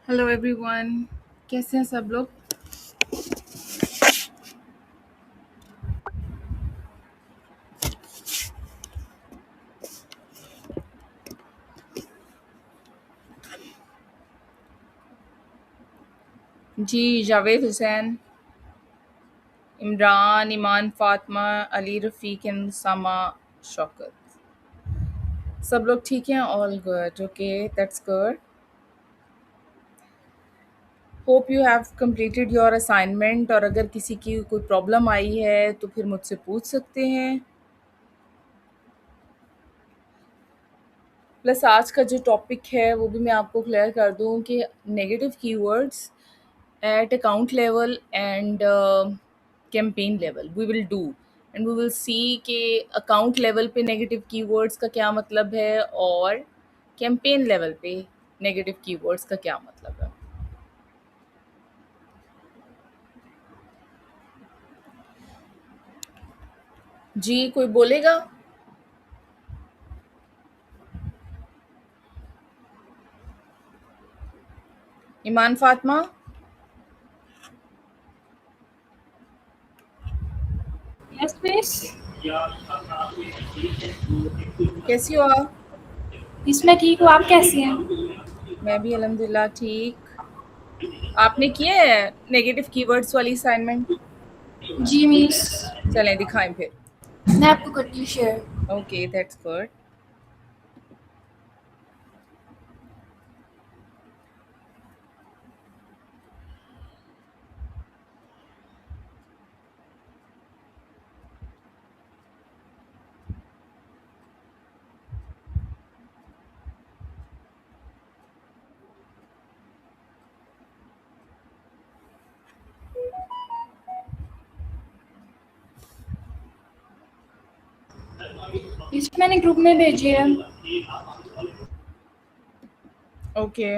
Hello everyone. कैसे हैं सब लोग। जी, जावेद हुसैन, इमरान, ईमान, फातिमा, अली रफ़ीक एंड सामा शौकत। सब लोग ठीक हैं। All good. Okay, that's good. Hope you have completed your assignment. और अगर किसी की कोई प्रॉब्लम आई है तो फिर मुझसे पूछ सकते हैं। प्लस आज का जो टॉपिक है वो भी मैं आपको क्लियर कर दूं कि negative keywords at account level and campaign level we will do, and we will see कि account level पे negative keywords का क्या मतलब है और campaign level पे negative keywords का क्या मतलब है। जी, कोई बोलेगा। ईमान, फातिमा, यस मिस। कैसी हो आप। इसमें ठीक हूँ, आप कैसी हैं? मैं भी अल्हम्दुलिल्लाह ठीक। आपने किए है नेगेटिव कीवर्ड्स वाली असाइनमेंट। जी मिस। चलें दिखाएं फिर। मैं आपको करती हूँ शेयर। Okay, that's good. इस मैंने ग्रुप में भेजी है। ओके,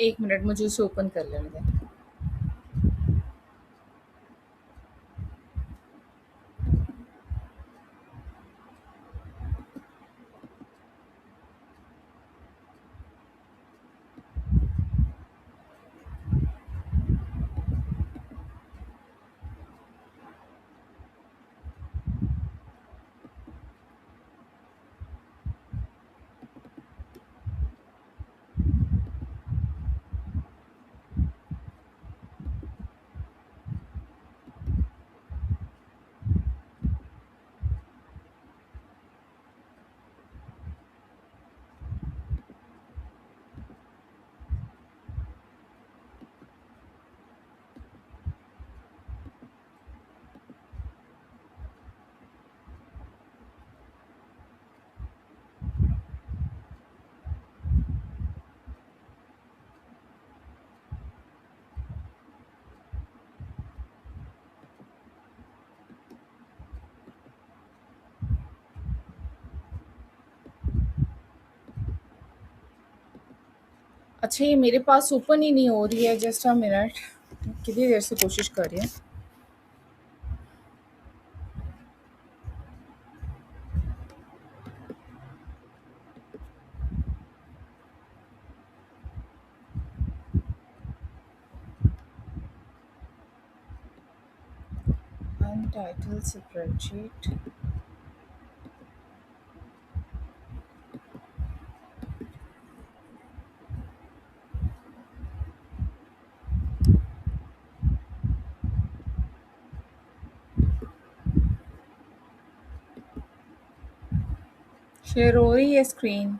एक मिनट मुझे उसे ओपन कर लेने दें। अच्छा, ये मेरे पास ओपन ही नहीं हो रही है, जस्ट अ मिनट। कितनी देर से कोशिश कर रही हूँ। Untitled spreadsheet. शेयर हो रही है स्क्रीन।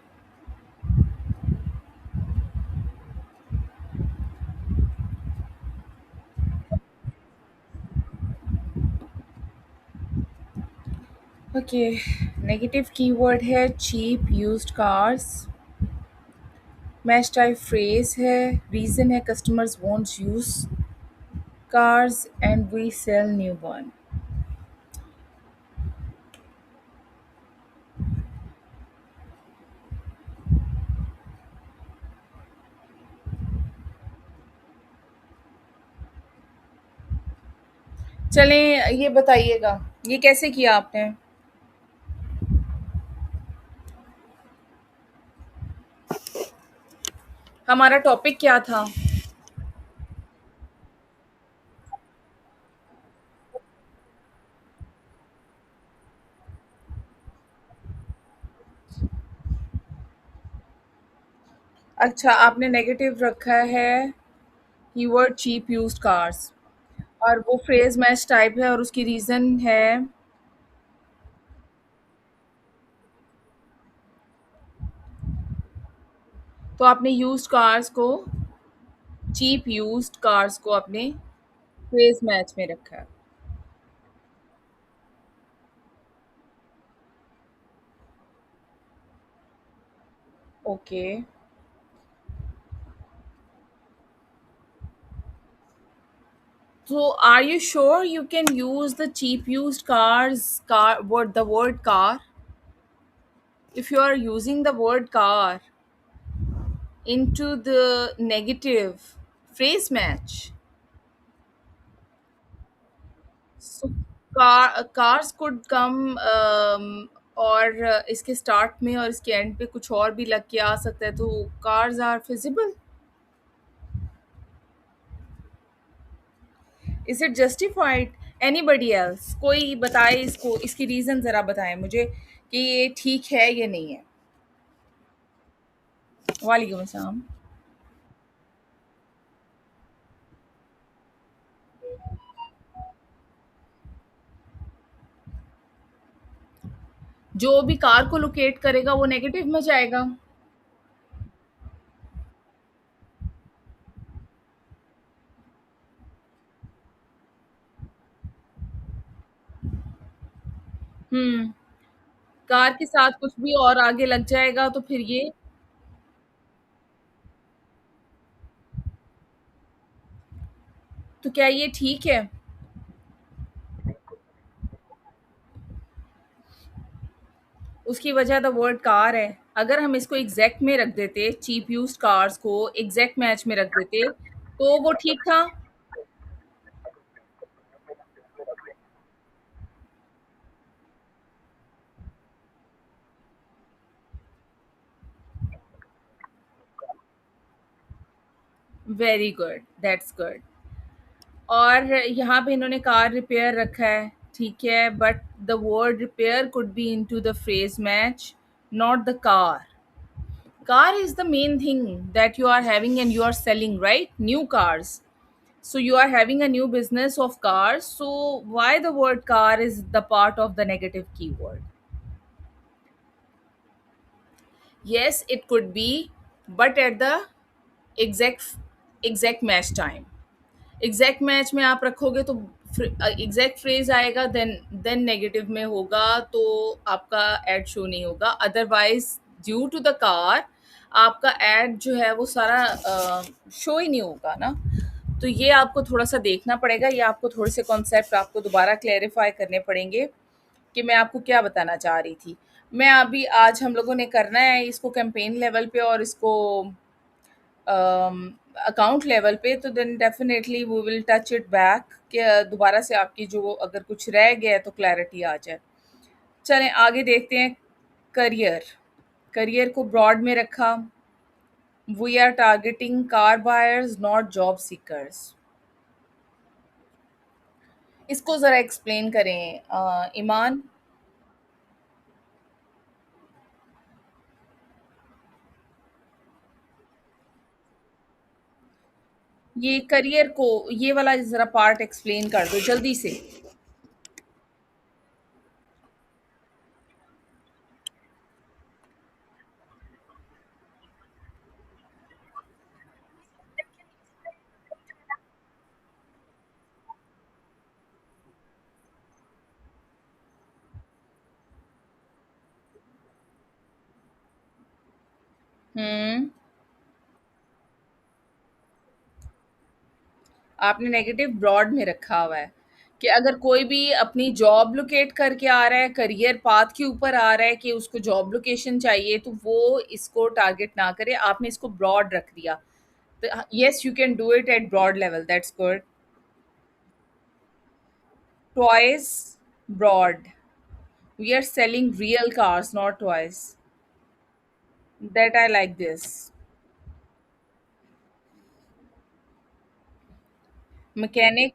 ओके, नेगेटिव कीवर्ड है cheap used cars. Match type phrase है, रीजन है customers wants use cars and we sell new one. चलें, ये बताइएगा ये कैसे किया आपने। हमारा टॉपिक क्या था? अच्छा, आपने नेगेटिव रखा है कीवर्ड चीप यूज्ड कार्स, और वो फ्रेज मैच टाइप है और उसकी रीजन है। तो आपने यूज्ड कार्स को, चीप यूज्ड कार्स को आपने फ्रेज मैच में रखा है। Okay. So are you sure you can use the cheap used the word car? If you are using the word car into the negative phrase match, so cars could come, और इसके start में और इसके and पे कुछ और भी लग के आ सकता है, तो cars are feasible. Is it justified? Anybody else, कोई बताए इसको, इसकी रीजन जरा बताएं मुझे कि ये ठीक है या नहीं है। वालेकुम अस्सलाम। जो भी कार को लोकेट करेगा वो नेगेटिव में जाएगा। हम्म। कार के साथ कुछ भी और आगे लग जाएगा तो फिर ये, तो क्या ये ठीक है? उसकी वजह द वर्ड कार है। अगर हम इसको एग्जैक्ट में रख देते, चीप यूज्ड कार्स को एग्जैक्ट मैच में रख देते, तो वो ठीक था। Very good, that's good. और यहाँ पे इन्होंने कार रिपेयर रखा है, ठीक है, but the word repair could be into the phrase match, not the car. Car is the main thing that you are having and you are selling, right? New cars. So you are having a new business of cars, so why the word car is the part of the negative keyword? Yes, it could be, but at the exact exact match time, exact match में आप रखोगे तो exact phrase आएगा, then negative में होगा तो आपका ad show नहीं होगा। Otherwise due to the car आपका एड जो है वो सारा शो ही नहीं होगा ना। तो ये आपको थोड़ा सा देखना पड़ेगा, ये आपको थोड़े से कॉन्सेप्ट आपको दोबारा क्लेरिफाई करने पड़ेंगे कि मैं आपको क्या बताना चाह रही थी। मैं अभी आज हम लोगों ने करना है इसको कैंपेन लेवल पे, और इसको अकाउंट लेवल पे, तो then definitely we will touch it back कि दोबारा से आपकी जो अगर कुछ रह गया है तो क्लैरिटी आ जाए। चलें आगे देखते हैं। करियर, करियर को ब्रॉड में रखा। We are targeting car buyers not job seekers. इसको ज़रा एक्सप्लेन करें ईमान। ये करियर को, ये वाला ज़रा पार्ट एक्सप्लेन कर दो जल्दी से। हुँ। आपने नेगेटिव ब्रॉड में रखा हुआ है कि अगर कोई भी अपनी जॉब लोकेट करके आ रहा है, करियर पाथ के ऊपर आ रहा है कि उसको जॉब लोकेशन चाहिए, तो वो इसको टारगेट ना करे। आपने इसको ब्रॉड रख दिया। तो yes, you can do it at broad level, that's good. Toys, broad. We are selling real cars not toys. That I like this. Mechanic.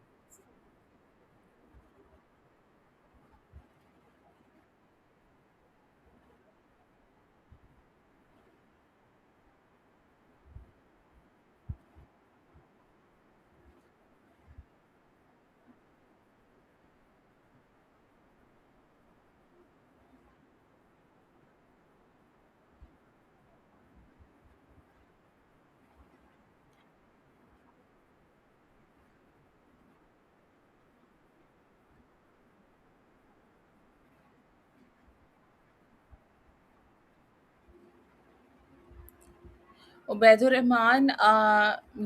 Ubaidur Rahman,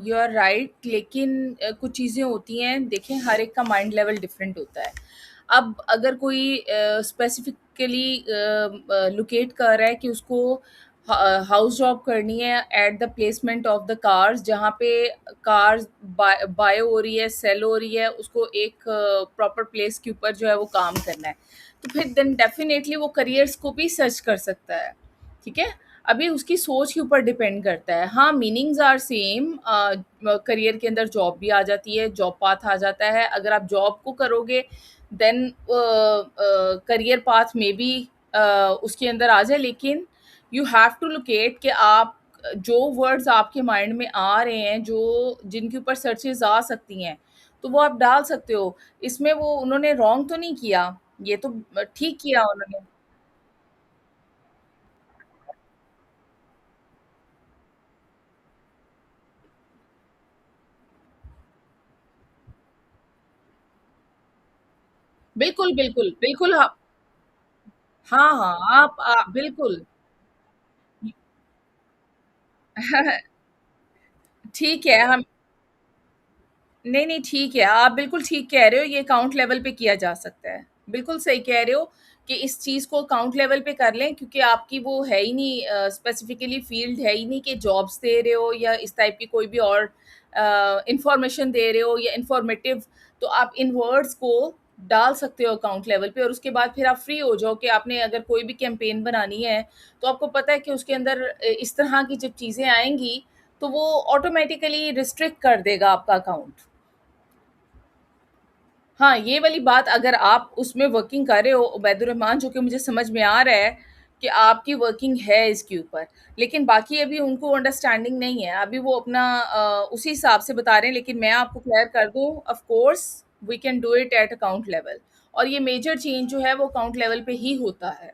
you are right, लेकिन कुछ चीज़ें होती हैं, देखें हर एक का माइंड लेवल डिफरेंट होता है। अब अगर कोई स्पेसिफिकली लोकेट कर रहा है कि उसको हाउस जॉब करनी है at the placement of the cars, जहाँ पे कार्स बाय हो रही है, सेल हो रही है, उसको एक प्रॉपर प्लेस के ऊपर जो है वो काम करना है, तो फिर देन डेफिनेटली वो करियर्स को भी सर्च कर सकता है। ठीक है? अभी उसकी सोच के ऊपर डिपेंड करता है। हाँ, मीनिंग्स आर सेम। करियर के अंदर जॉब भी आ जाती है, जॉब पाथ आ जाता है। अगर आप जॉब को करोगे देन करियर पाथ में भी उसके अंदर आ जाए, लेकिन यू हैव टू लोकेट कि आप जो वर्ड्स आपके माइंड में आ रहे हैं, जो जिनके ऊपर सर्चेज़ आ सकती हैं, तो वो आप डाल सकते हो। इसमें वो उन्होंने रॉन्ग तो नहीं किया, ये तो ठीक किया उन्होंने। बिल्कुल, बिल्कुल, बिल्कुल। हाँ, हाँ, हाँ, आप बिल्कुल। ठीक है, हम नहीं, नहीं, ठीक है, आप बिल्कुल ठीक कह रहे हो, ये अकाउंट लेवल पे किया जा सकता है। बिल्कुल सही कह रहे हो कि इस चीज़ को अकाउंट लेवल पे कर लें, क्योंकि आपकी वो है ही नहीं, स्पेसिफिकली फ़ील्ड है ही नहीं कि जॉब्स दे रहे हो या इस टाइप की कोई भी और इन्फॉर्मेशन दे रहे हो या इन्फॉर्मेटिव, तो आप इन वर्ड्स को डाल सकते हो अकाउंट लेवल पे, और उसके बाद फिर आप फ्री हो जाओ कि आपने अगर कोई भी कैंपेन बनानी है, तो आपको पता है कि उसके अंदर इस तरह की जब चीज़ें आएँगी, तो वो ऑटोमैटिकली रिस्ट्रिक्ट कर देगा आपका अकाउंट। हाँ, ये वाली बात अगर आप उसमें वर्किंग कर रहे हो उबैदुर्रहमान, जो कि मुझे समझ में आ रहा है कि आपकी वर्किंग है इसके ऊपर, लेकिन बाकी अभी उनको अंडरस्टैंडिंग नहीं है। अभी वो अपना उसी हिसाब से बता रहे हैं, लेकिन मैं आपको क्लियर कर दूँ, of course we can do it at account level, और ये मेजर चेंज जो है वो अकाउंट लेवल पे ही होता है।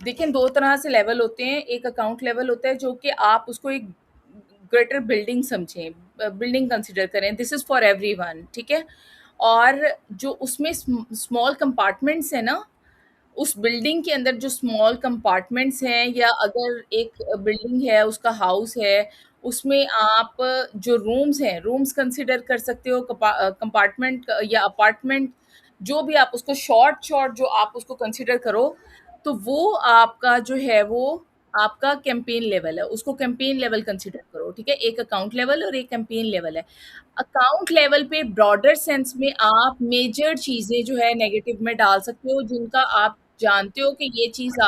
देखिए 2 तरह से लेवल होते हैं, एक अकाउंट लेवल होता है जो कि आप उसको एक ग्रेटर बिल्डिंग समझें, बिल्डिंग कंसिडर करें, दिस इज़ फॉर एवरीवन, ठीक है? और जो उसमें स्मॉल कंपार्टमेंट्स हैं ना, उस बिल्डिंग के अंदर जो स्मॉल कंपार्टमेंट्स हैं, या अगर एक बिल्डिंग है, उसका हाउस है, उसमें आप जो रूम्स हैं, रूम्स कंसिडर कर सकते हो, कंपार्टमेंट या अपार्टमेंट, जो भी आप उसको शॉर्ट शॉर्ट जो आप उसको कंसिडर करो, तो वो आपका जो है वो आपका कैंपेन लेवल है, उसको कैंपेन लेवल कंसिडर करो। करो, ठीक है? एक अकाउंट लेवल और एक कैंपेन लेवल है। अकाउंट लेवल पे ब्रॉडर सेंस में आप मेजर चीज़ें जो है नेगेटिव में डाल सकते हो, जिनका आप जानते हो कि ये चीज़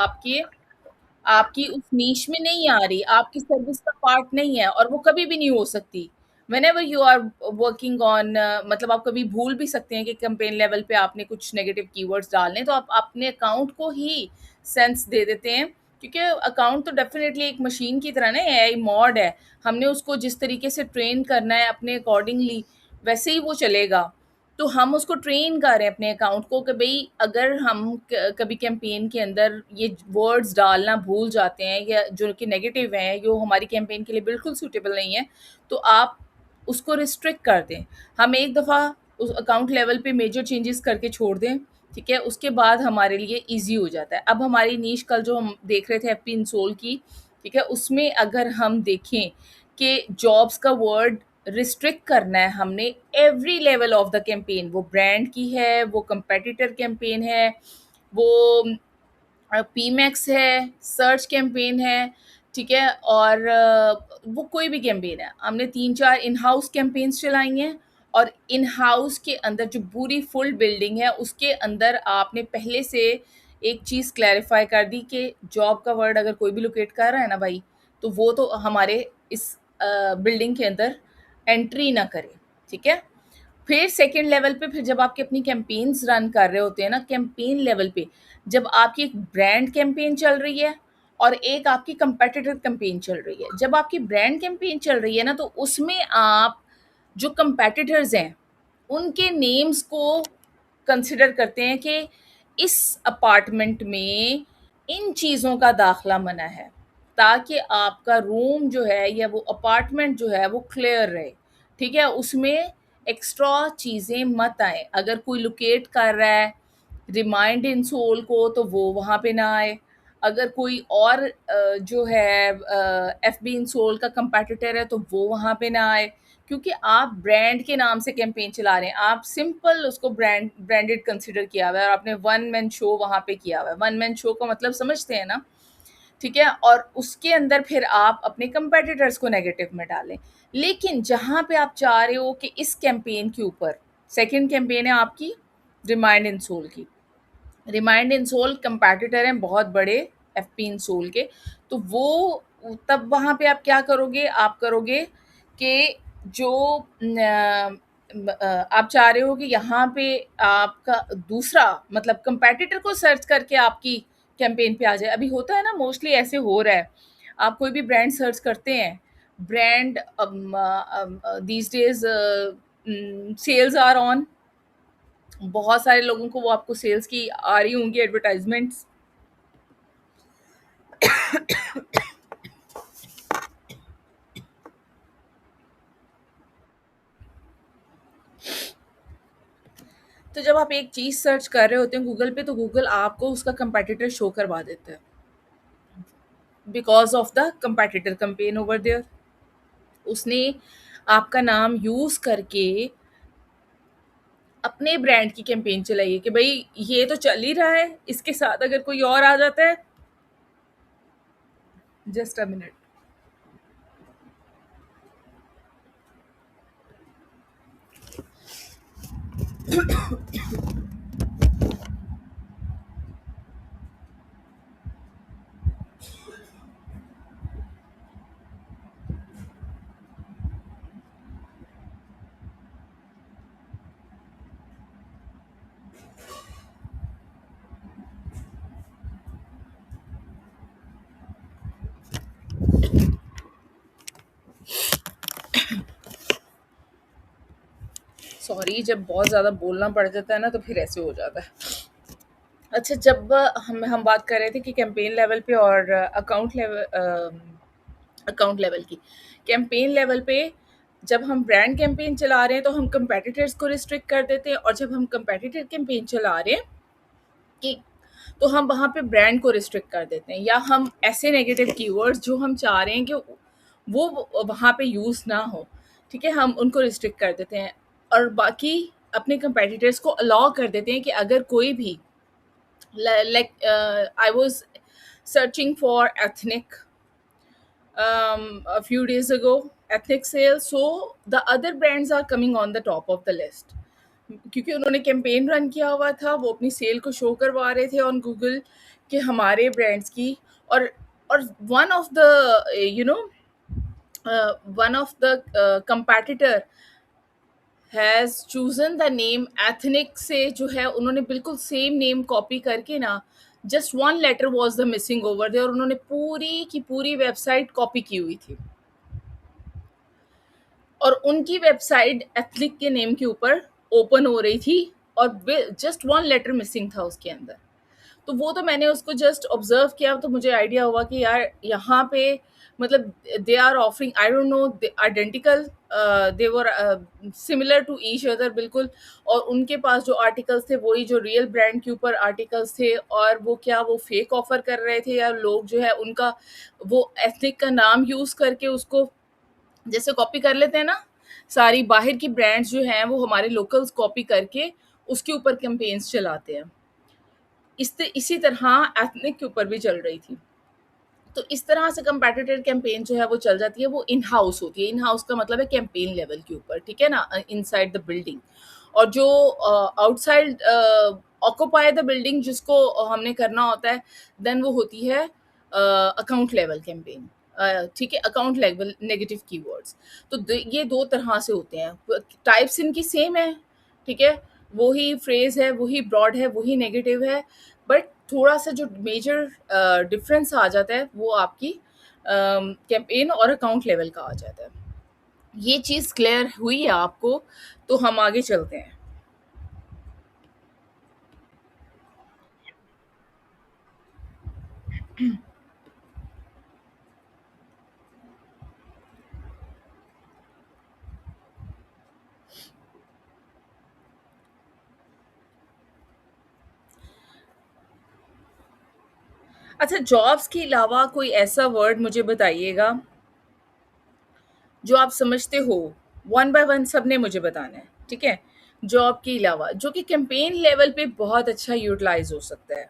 आपकी उस नीश में नहीं आ रही, आपकी सर्विस का पार्ट नहीं है और वो कभी भी नहीं हो सकती। Whenever you are working on मतलब आप कभी भूल भी सकते हैं कि कैंपेन लेवल पे आपने कुछ नेगेटिव कीवर्ड्स डालने हैं, तो आप अपने अकाउंट को ही सेंस दे देते हैं, क्योंकि अकाउंट तो डेफ़िनेटली एक मशीन की तरह ना एआई मॉड है। हमने उसको जिस तरीके से ट्रेन करना है अपने अकॉर्डिंगली, वैसे ही वो चलेगा। तो हम उसको ट्रेन कर रहे हैं अपने अकाउंट को कि भई अगर हम कभी कैंपेन के अंदर ये वर्ड्स डालना भूल जाते हैं या जो कि नेगेटिव हैं, जो हमारी कैंपेन के लिए बिल्कुल सूटेबल नहीं है, तो आप उसको रिस्ट्रिक्ट कर दें। हम एक दफ़ा उस अकाउंट लेवल पे मेजर चेंजेस करके छोड़ दें, ठीक है? उसके बाद हमारे लिए ईज़ी हो जाता है। अब हमारी नीश कल जो हम देख रहे थे एफपी इंसोल की, ठीक है? उसमें अगर हम देखें कि जॉब्स का वर्ड रिस्ट्रिक्ट करना है हमने every level of the campaign, वो ब्रांड की है, वो कंपेटिटर कैंपेन है, वो पीमैक्स है, सर्च कैंपेन है, ठीक है? और वो कोई भी कैंपेन है। हमने 3-4 इन हाउस कैंपेन्स चलाई हैं और इन हाउस के अंदर जो पूरी फुल बिल्डिंग है, उसके अंदर आपने पहले से एक चीज़ क्लैरिफ़ाई कर दी कि जॉब का वर्ड अगर कोई भी लोकेट कर रहा है ना भाई, तो वो तो हमारे इस बिल्डिंग के अंदर एंट्री ना करे, ठीक है? फिर सेकंड लेवल पे फिर जब आपकी अपनी कैंपेन्स रन कर रहे होते हैं ना, कैंपेन लेवल पे, जब आपकी एक ब्रांड कैंपेन चल रही है और एक आपकी कंपेटिटर कैंपेन चल रही है। जब आपकी ब्रांड कैंपेन चल रही है ना, तो उसमें आप जो कंपेटिटर्स हैं, उनके नेम्स को कंसिडर करते हैं कि इस अपार्टमेंट में इन चीज़ों का दाखला मना है, ताकि आपका रूम जो है या वो अपार्टमेंट जो है वो क्लियर रहे, ठीक है? उसमें एक्स्ट्रा चीज़ें मत आएँ। अगर कोई लोकेट कर रहा है रिमाइंड इन सोल को, तो वो वहाँ पे ना आए। अगर कोई और जो है एफबी इन सोल का कंपेटिटर है, तो वो वहाँ पे ना आए, क्योंकि आप ब्रांड के नाम से कैंपेन चला रहे हैं। आप सिंपल उसको ब्रांडेड कंसीडर किया हुआ है और आपने वन मैन शो वहाँ पे किया हुआ है। वन मैन शो का मतलब समझते हैं ना? ठीक है? और उसके अंदर फिर आप अपने कंपेटिटर्स को नेगेटिव में डालें। लेकिन जहाँ पे आप चाह रहे हो कि इस कैंपेन के ऊपर, सेकंड कैंपेन है आपकी रिमाइंड इन सोल की। रिमाइंड इन सोल कंपेटिटर हैं बहुत बड़े एफपी इन सोल के, तो वो तब वहाँ पे आप क्या करोगे, आप करोगे कि जो आप चाह रहे हो कि यहाँ पे आपका दूसरा मतलब कंपेटिटर को सर्च करके आपकी कैंपेन पे आ जाए। अभी होता है ना, मोस्टली ऐसे हो रहा है। आप कोई भी ब्रांड सर्च करते हैं, brand these days sales are on, बहुत सारे लोगों को वो आपको सेल्स की आ रही होंगी एडवर्टाइजमेंट्स। तो जब आप एक चीज़ सर्च कर रहे होते हैं गूगल पे, तो गूगल आपको उसका कंपेटिटर शो करवा देता है because of the competitor campaign over there. उसने आपका नाम यूज़ करके अपने ब्रांड की कैंपेन चलाई है कि भाई ये तो चल ही रहा है, इसके साथ अगर कोई और आ जाता है, जस्ट अ मिनट। सॉरी, जब बहुत ज़्यादा बोलना पड़ जाता है ना, तो फिर ऐसे हो जाता है। अच्छा, जब हम बात कर रहे थे कि कैंपेन लेवल पे और अकाउंट लेवल की। कैंपेन लेवल पे जब हम ब्रांड कैंपेन चला रहे हैं, तो हम कंपेटिटर्स को रिस्ट्रिक्ट कर देते हैं, और जब हम कंपेटिटर कैंपेन चला रहे हैं कि तो हम वहाँ पे ब्रांड को रिस्ट्रिक्ट कर देते हैं, या हम ऐसे नेगेटिव कीवर्ड्स जो हम चाह रहे हैं कि वो वहाँ पे यूज़ ना हो, ठीक है? हम उनको रिस्ट्रिक्ट कर देते हैं और बाकी अपने कंपेटिटर्स को अलाउ कर देते हैं कि अगर कोई भी like I was searching for ethnic a few days ago, ethnic sale. So the other brands are coming on the top of the list. क्योंकि उन्होंने कैंपेन रन किया हुआ था, वो अपनी सेल को शो करवा रहे थे ऑन गूगल कि हमारे ब्रांड्स की। और और one of the you know one of the competitor has chosen the name ethnic से, जो है उन्होंने बिल्कुल सेम नेम कॉपी करके ना, just one letter was the missing over there, और उन्होंने पूरी की पूरी वेबसाइट कॉपी की हुई थी। और उनकी वेबसाइट एथनिक के नेम के ऊपर ओपन हो रही थी, और जस्ट वन लेटर मिसिंग था उसके अंदर। तो वो तो मैंने उसको जस्ट ऑब्जर्व किया, तो मुझे आइडिया हुआ कि यार यहाँ पे मतलब they are offering, I don't know, identical, they were similar to each other बिल्कुल। और उनके पास जो आर्टिकल्स थे वही जो रियल ब्रांड के ऊपर आर्टिकल्स थे, और वो क्या वो फेक ऑफर कर रहे थे, या लोग जो है उनका वो एथनिक का नाम यूज करके उसको जैसे कॉपी कर लेते हैं ना, सारी बाहर की ब्रांड्स जो हैं वो हमारे लोकल्स कॉपी करके उसके ऊपर कैंपेन्स चलाते हैं। इसी तरह एथनिक के ऊपर भी चल रही थी। तो इस तरह से कंपेटिटिव कैंपेन जो है वो चल जाती है, वो इन हाउस होती है। इन हाउस का मतलब है कैंपेन लेवल के ऊपर, ठीक है ना, इनसाइड द बिल्डिंग। और जो आउटसाइड ऑक्यूपाई द बिल्डिंग जिसको हमने करना होता है, देन वो होती है अकाउंट लेवल कैंपेन। ठीक है, अकाउंट लेवल नेगेटिव कीवर्ड्स। तो ये दो तरह से होते हैं, टाइप्स इनकी सेम है, ठीक है, वही फ्रेज है, वही ब्रॉड है, वही नेगेटिव है, बट थोड़ा सा जो मेजर डिफरेंस आ जाता है वो आपकी कैंपेन और अकाउंट लेवल का आ जाता है। ये चीज़ क्लियर हुई है आपको? तो हम आगे चलते हैं। अच्छा, जॉब्स के अलावा कोई ऐसा वर्ड मुझे बताइएगा जो आप समझते हो। वन बाय वन सबने मुझे बताना है, ठीक है? जॉब के अलावा जो कि कैंपेन लेवल पे बहुत अच्छा यूटिलाइज हो सकता है।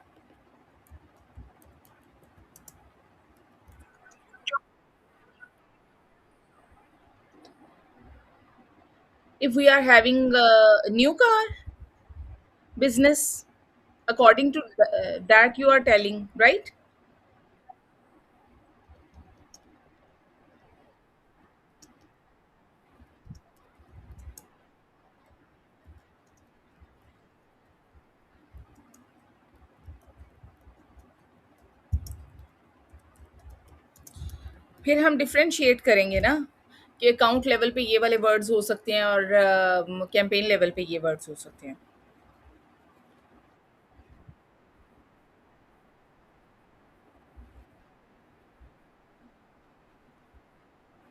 If we are having a new car business, according to that you are telling, right? फिर हम डिफरेंशिएट करेंगे ना कि अकाउंट लेवल पे ये वाले वर्ड्स हो सकते हैं और कैंपेन लेवल पे ये वर्ड्स हो सकते हैं।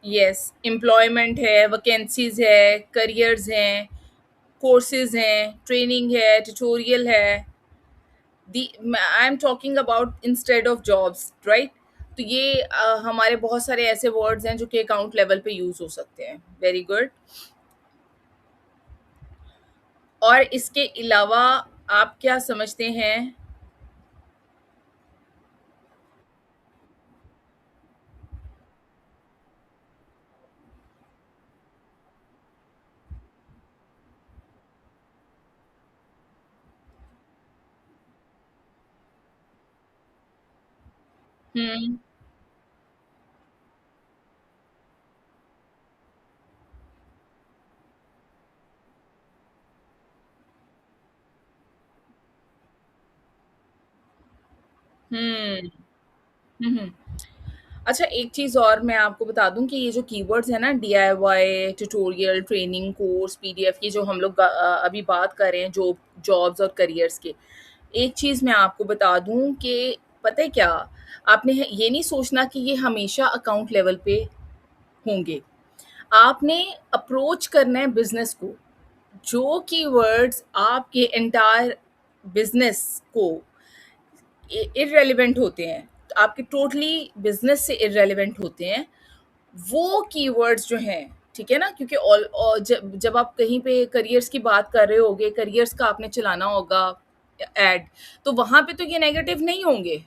यस, एम्प्लॉयमेंट है, वैकेंसीज है, करियर्स हैं, कोर्सेज हैं, ट्रेनिंग है, ट्यूटोरियल है। The I'm talking about instead of jobs, right? तो ये हमारे बहुत सारे ऐसे वर्ड्स हैं जो कि अकाउंट लेवल पे यूज हो सकते हैं। Very good. और इसके अलावा आप क्या समझते हैं? हम्म। हम्म। हम्म। अच्छा, एक चीज़ और मैं आपको बता दूं कि ये जो कीवर्ड्स हैं ना, DIY, tutorial, training, course, PDF, ये जो हम लोग अभी बात कर रहे हैं जो जॉब्स और करियर्स के, एक चीज़ मैं आपको बता दूं कि पता है क्या, आपने ये नहीं सोचना कि ये हमेशा अकाउंट लेवल पे होंगे। आपने अप्रोच करना है बिजनेस को। जो कीवर्ड्स आपके एंटायर बिजनेस को इररेलेवेंट होते हैं, तो आपके टोटली बिजनेस से इररेलेवेंट होते हैं, वो कीवर्ड्स जो हैं, ठीक है ना, क्योंकि जब जब आप कहीं पे करियर्स की बात कर रहे होगे, करियर्स का आपने चलाना होगा एड, तो वहां पे तो ये नेगेटिव नहीं होंगे।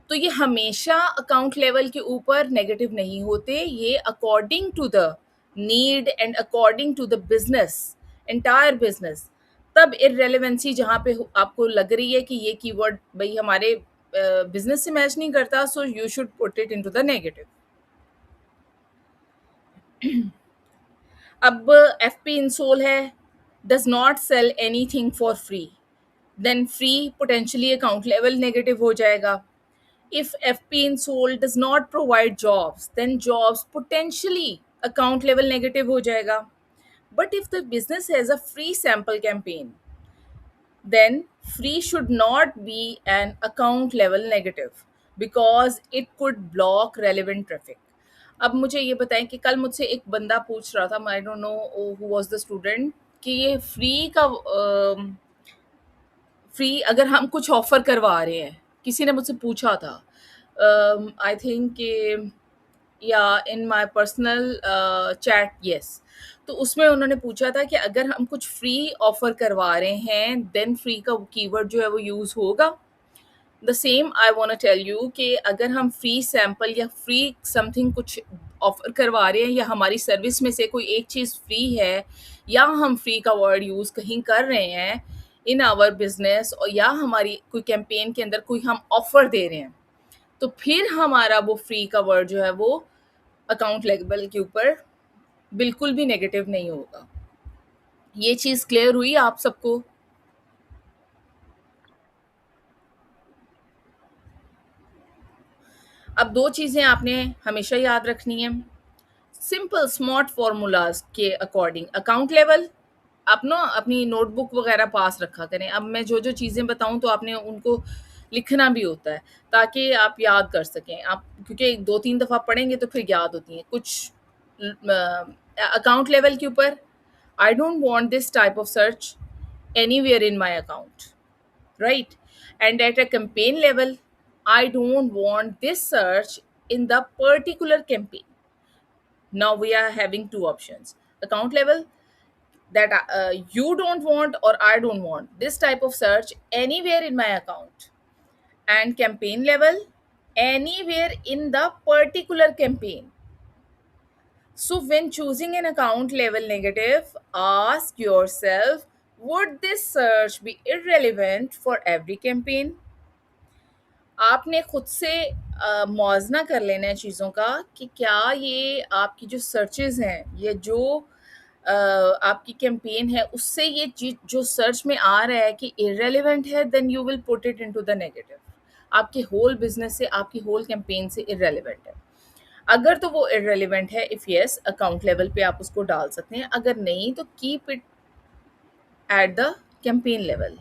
तो ये हमेशा अकाउंट लेवल के ऊपर नेगेटिव नहीं होते, ये according to the need and according to the business, entire business. तब इररेलेवेंसी जहाँ पे आपको लग रही है कि ये कीवर्ड भाई हमारे बिजनेस से मैच नहीं करता, so you should put it into the negative. अब एफ पी इंसोल है, does not sell anything for free, then free potentially account level negative हो जाएगा। If FP in Soul does not provide jobs, then jobs potentially account level negative हो जाएगा. But if the business has a free sample campaign, then free should not be an account level negative because it could block relevant traffic. अब मुझे ये बताएं कि कल मुझसे एक बंदा पूछ रहा था, आई don't know who was the student, कि ये फ्री अगर हम कुछ ऑफर करवा रहे हैं, किसी ने मुझसे पूछा था, आई थिंक कि या in my personal chat, yes. तो उसमें उन्होंने पूछा था कि अगर हम कुछ फ्री ऑफर करवा रहे हैं देन फ्री का कीवर्ड जो है वो यूज़ होगा। The same I want to tell you कि अगर हम फ्री सैंपल या फ्री समथिंग कुछ ऑफर करवा रहे हैं या हमारी सर्विस में से कोई एक चीज़ फ्री है या हम फ्री का वर्ड यूज़ कहीं कर रहे हैं इन आवर बिजनेस, और या हमारी कोई कैंपेन के अंदर कोई हम ऑफर दे रहे हैं, तो फिर हमारा वो फ्री का वर्ड जो है वो अकाउंट लेवल के ऊपर बिल्कुल भी नेगेटिव नहीं होगा। ये चीज़ क्लियर हुई आप सबको? अब 2 चीज़ें आपने हमेशा याद रखनी है। सिंपल स्मार्ट फ़ॉर्मूलाज़ के अकॉर्डिंग अकाउंट लेवल आप ना अपनी नोटबुक वगैरह पास रखा करें। अब मैं जो-जो चीज़ें बताऊँ तो आपने उनको लिखना भी होता है ताकि आप याद कर सकें। आप क्योंकि 2-3 दफ़ा पढ़ेंगे तो फिर याद होती हैं। कुछ अकाउंट लेवल के ऊपर I don't want this type of search anywhere in my account, right? And at a campaign level, I don't want this search in the particular campaign. Now we are having two options. Account level, that you don't want or I don't want this type of search anywhere in my account. And campaign level, anywhere in the particular campaign. So when choosing an account level negative, ask yourself, would this search be irrelevant for every campaign? आपने खुद से मुआवज़ना कर लेना है चीज़ों का कि क्या ये आपकी जो सर्चेज़ हैं, ये जो आपकी कैंपेन है, उससे ये चीज़ जो सर्च में आ रहा है कि इर्रेलेवेंट है, then you will put it into the negative. आपके होल बिज़नेस से, आपकी होल कैंपेन से इर्रेलेवेंट है। अगर तो वो इर्रेलेवेंट है, इफ़ येस, अकाउंट लेवल पे आप उसको डाल सकते हैं, अगर नहीं तो keep it at the campaign level.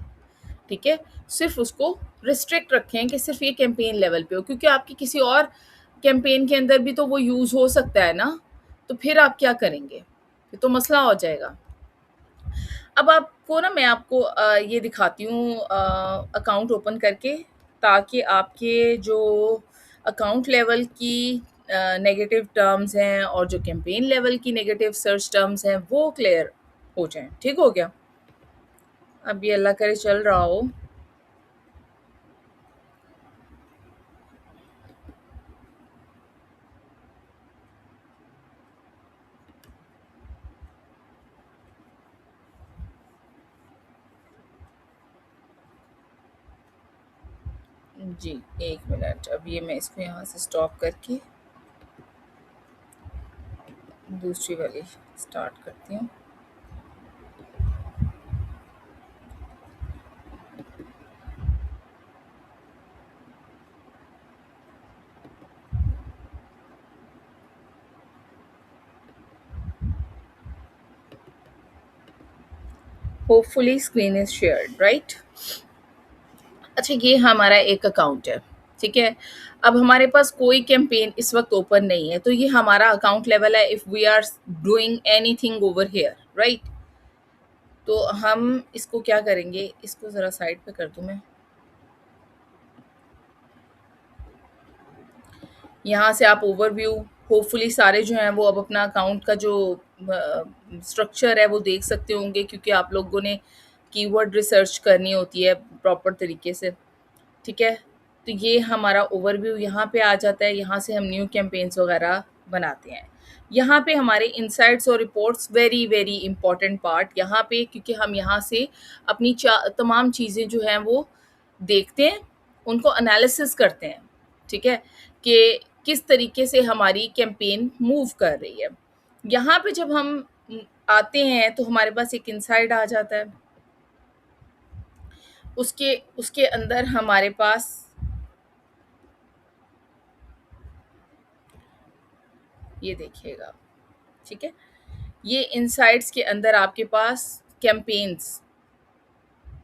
ठीक है? सिर्फ़ उसको रिस्ट्रिक्ट रखें कि सिर्फ़ ये कैंपेन लेवल पे हो, क्योंकि आपकी किसी और कैंपेन के अंदर भी तो वो यूज़ हो सकता है ना, तो फिर आप क्या करेंगे? ये तो मसला हो जाएगा। अब आपको ना मैं आपको ये दिखाती हूँ अकाउंट ओपन करके, ताकि आपके जो अकाउंट लेवल की नेगेटिव टर्म्स हैं और जो कैंपेन लेवल की नेगेटिव सर्च टर्म्स हैं, वो क्लियर हो जाएँ। ठीक हो गया? अब ये अल्लाह करे चल रहा हो। जी, 1 मिनट। अब ये मैं इसको यहाँ से स्टॉप करके दूसरी वाली स्टार्ट करती हूँ। Hopefully screen is shared, right? अच्छा, ये हमारा एक अकाउंट है, ठीक है? अब हमारे पास कोई कैंपेन इस वक़्त ओपन नहीं है, तो ये हमारा अकाउंट लेवल है if we are doing anything over here, right? तो हम इसको क्या करेंगे, इसको ज़रा साइड पे कर दूँ मैं। यहाँ से आप ओवरव्यू होपफुली सारे जो हैं वो अब अपना अकाउंट का जो स्ट्रक्चर है वो देख सकते होंगे, क्योंकि आप लोगों ने कीवर्ड रिसर्च करनी होती है प्रॉपर तरीके से, ठीक है? तो ये हमारा ओवरव्यू यहाँ पे आ जाता है, यहाँ से हम न्यू कैंपेन्स वगैरह बनाते हैं। यहाँ पे हमारे इनसाइट्स और reports very very important part यहाँ पे, क्योंकि हम यहाँ से अपनी तमाम चीज़ें जो हैं वो देखते हैं, उनको एनालिसिस करते हैं, ठीक है, कि किस तरीके से हमारी कैंपेन मूव कर रही है। यहाँ पे जब हम आते हैं तो हमारे पास एक इनसाइट आ जाता है, उसके उसके अंदर हमारे पास ये देखिएगा, ठीक है, ये इनसाइट्स के अंदर आपके पास कैंपेन्स,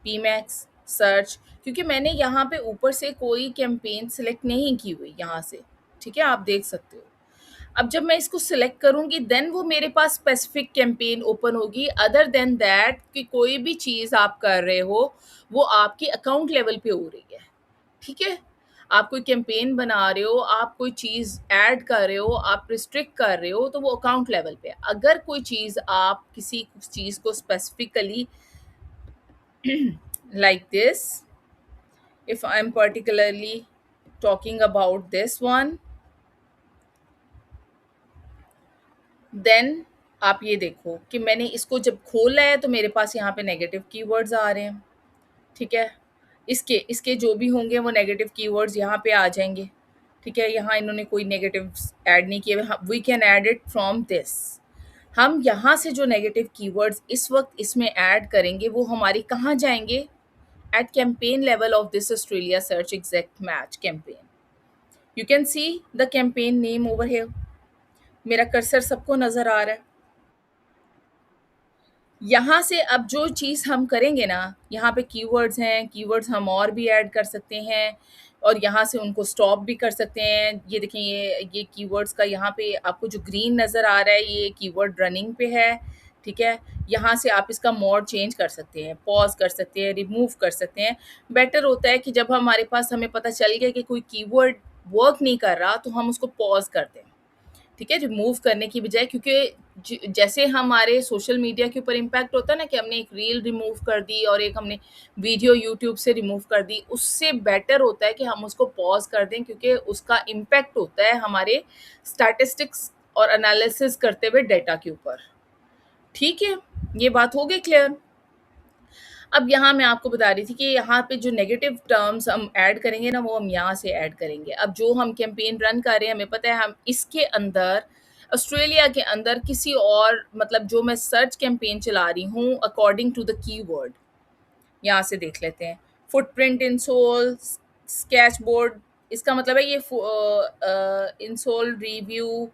पीमैक्स, सर्च, क्योंकि मैंने यहाँ पे ऊपर से कोई कैंपेन सिलेक्ट नहीं की हुई यहाँ से, ठीक है, आप देख सकते हो। अब जब मैं इसको सिलेक्ट करूँगी देन वो मेरे पास स्पेसिफिक कैंपेन ओपन होगी। अदर देन दैट कि कोई भी चीज़ आप कर रहे हो वो आपकी अकाउंट लेवल पे हो रही है, ठीक है। आप कोई कैंपेन बना रहे हो, आप कोई चीज़ ऐड कर रहे हो, आप रिस्ट्रिक्ट कर रहे हो, तो वो अकाउंट लेवल पे है। अगर कोई चीज़ आप किसी चीज़ को specifically like this, if I'm particularly talking about this one, then आप ये देखो कि मैंने इसको जब खोला है तो मेरे पास यहाँ पे नेगेटिव कीवर्ड्स आ रहे हैं, ठीक है। इसके इसके जो भी होंगे वो नेगेटिव कीवर्ड्स यहाँ पे आ जाएंगे, ठीक है। यहाँ इन्होंने कोई नेगेटिव्स ऐड नहीं किए, we can add it from this. हम यहाँ से जो नेगेटिव कीवर्ड्स इस वक्त इसमें ऐड करेंगे वो हमारी कहाँ जाएंगे, at campaign level of this Australia search exact match campaign. You can see the campaign name over here. मेरा कर्सर सबको नज़र आ रहा है। यहाँ से अब जो चीज़ हम करेंगे ना, यहाँ पे कीवर्ड्स हैं, कीवर्ड्स हम और भी ऐड कर सकते हैं और यहाँ से उनको स्टॉप भी कर सकते हैं। ये देखें, ये कीवर्ड्स का यहाँ पे आपको जो ग्रीन नज़र आ रहा है ये कीवर्ड रनिंग पे है, ठीक है। यहाँ से आप इसका मोड चेंज कर सकते हैं, पॉज़ कर सकते हैं, रिमूव कर सकते हैं। बेटर होता है कि जब हमारे पास हमें पता चल गया कि कोई कीवर्ड वर्क नहीं कर रहा तो हम उसको पॉज़ कर दें, ठीक है, रिमूव करने की बजाय। क्योंकि जैसे हमारे सोशल मीडिया के ऊपर इम्पैक्ट होता है ना कि हमने एक रील रिमूव कर दी और एक हमने वीडियो यूट्यूब से रिमूव कर दी, उससे बेटर होता है कि हम उसको पॉज कर दें, क्योंकि उसका इम्पैक्ट होता है हमारे स्टैटिस्टिक्स और एनालिसिस करते हुए डेटा के ऊपर, ठीक है। ये बात हो गई क्लियर। अब यहाँ मैं आपको बता रही थी कि यहाँ पे जो नेगेटिव टर्म्स हम ऐड करेंगे ना वो हम यहाँ से ऐड करेंगे। अब जो हम कैंपेन रन कर रहे हैं हमें पता है हम इसके अंदर ऑस्ट्रेलिया के अंदर किसी और मतलब जो मैं सर्च कैंपेन चला रही हूँ अकॉर्डिंग टू द कीवर्ड, यहाँ से देख लेते हैं। फुटप्रिंट इंसोल स्केचबोर्ड, इसका मतलब है ये इंसोल रिव्यू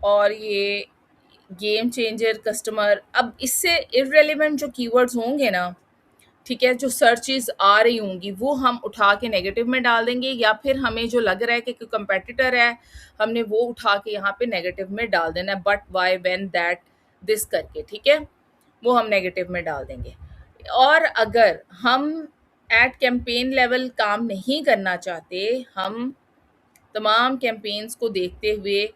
और ये गेम चेंजर कस्टमर। अब इससे इररेलेवेंट जो कीवर्ड्स होंगे ना, ठीक है, जो सर्चेस आ रही होंगी वो हम उठा के नेगेटिव में डाल देंगे, या फिर हमें जो लग रहा है कि कोई कंपेटिटर है हमने वो उठा के यहाँ पे नेगेटिव में डाल देना है, but why when that this करके, ठीक है, वो हम नेगेटिव में डाल देंगे। और अगर हम एट कैंपेन लेवल काम नहीं करना चाहते, हम तमाम कैंपेन्स को देखते हुए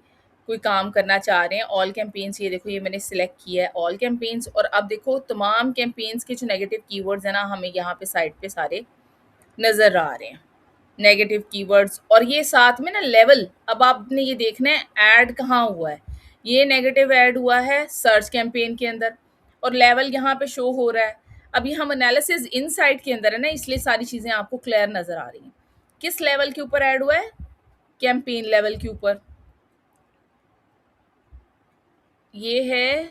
कोई काम करना चाह रहे हैं, ऑल कैंपेन्स, ये देखो ये मैंने सिलेक्ट किया है ऑल कैंपेन्स, और अब देखो तमाम कैंपेन्स के जो नेगेटिव कीवर्ड्स हैं ना हमें यहाँ पे साइड पे सारे नज़र आ रहे हैं, नेगेटिव कीवर्ड्स। और ये साथ में ना लेवल, अब आपने ये देखना है ऐड कहाँ हुआ है, ये नेगेटिव ऐड हुआ है सर्च कैंपेन के अंदर और लेवल यहाँ पे शो हो रहा है। अभी हम एनालिसिस इनसाइट के अंदर है ना, इसलिए सारी चीज़ें आपको क्लियर नज़र आ रही हैं। किस लेवल के ऊपर ऐड हुआ है, कैंपेन लेवल के ऊपर। ये है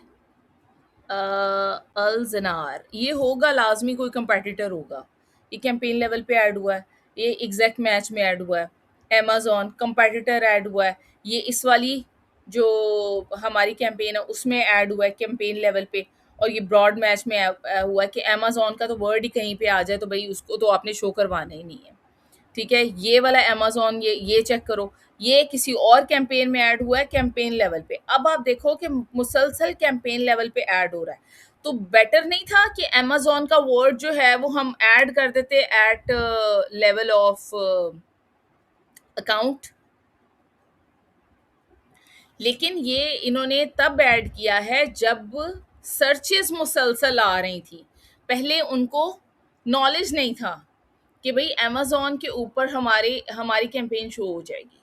अल्जनार, ये होगा लाजमी कोई कंपेटिटर होगा, ये कैंपेन लेवल पे ऐड हुआ है, ये एग्जैक्ट मैच में ऐड हुआ है, अमेजोन कंपेटिटर ऐड हुआ है, ये इस वाली जो हमारी कैंपेन है उसमें ऐड हुआ है कैंपेन लेवल पे, और ये ब्रॉड मैच में हुआ है कि अमेजोन का तो वर्ड ही कहीं पे आ जाए तो भाई उसको तो आपने शो करवाना ही नहीं है, ठीक है। ये वाला अमेजोन, ये चेक करो, ये किसी और कैंपेन में ऐड हुआ है कैंपेन लेवल पे। अब आप देखो कि मुसलसल कैंपेन लेवल पे ऐड हो रहा है, तो बेटर नहीं था कि अमेजोन का वर्ड जो है वो हम ऐड कर देते एट लेवल ऑफ अकाउंट। लेकिन ये इन्होंने तब ऐड किया है जब सर्चेस मुसलसल आ रही थी, पहले उनको नॉलेज नहीं था कि भाई अमेज़न के ऊपर हमारी हमारी कैंपेन शो हो जाएगी,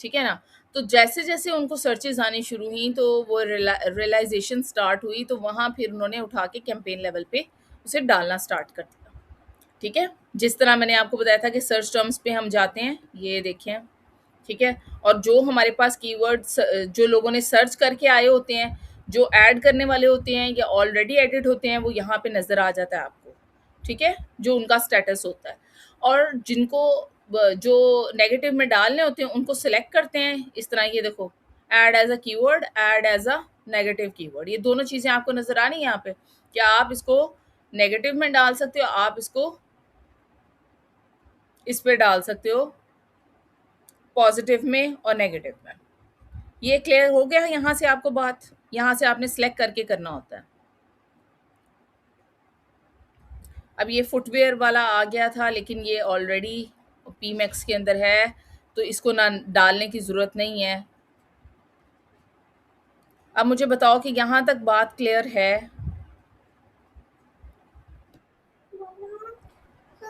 ठीक है ना? तो जैसे-जैसे उनको सर्चेज़ आनी शुरू हुई तो वो रियलाइज़ेशन स्टार्ट हुई, तो वहाँ फिर उन्होंने उठा के कैंपेन लेवल पे उसे डालना स्टार्ट कर दिया, ठीक है? जिस तरह मैंने आपको बताया था कि सर्च टर्म्स पे हम जाते हैं, ये देखें, ठीक है? और जो हमारे पास कीवर्ड्स जो लोगों ने सर्च करके आए होते हैं, जो ऐड करने वाले होते हैं या ऑलरेडी एडिट होते हैं, वो यहाँ पे नज़र आ जाता है आपको, ठीक है? जो उनका स्टेटस होता है। और जिनको जो नेगेटिव में डालने होते हैं, उनको सिलेक्ट करते हैं, इस तरह ये देखो, add as a keyword, add as a negative keyword, ये दोनों चीज़ें आपको नज़र आ रही हैं यहाँ पे। क्या आप इसको नेगेटिव में डाल सकते हो, आप इसको इस पे डाल सकते हो पॉजिटिव में और नेगेटिव में। ये क्लियर हो गया यहाँ से आपको बात? यहाँ से आपने सिलेक्ट करके करना होता है। अब ये फुटवियर वाला आ गया था, लेकिन ये ऑलरेडी पीमैक्स के अंदर है, तो इसको ना डालने की ज़रूरत नहीं है। अब मुझे बताओ कि यहाँ तक बात क्लियर है?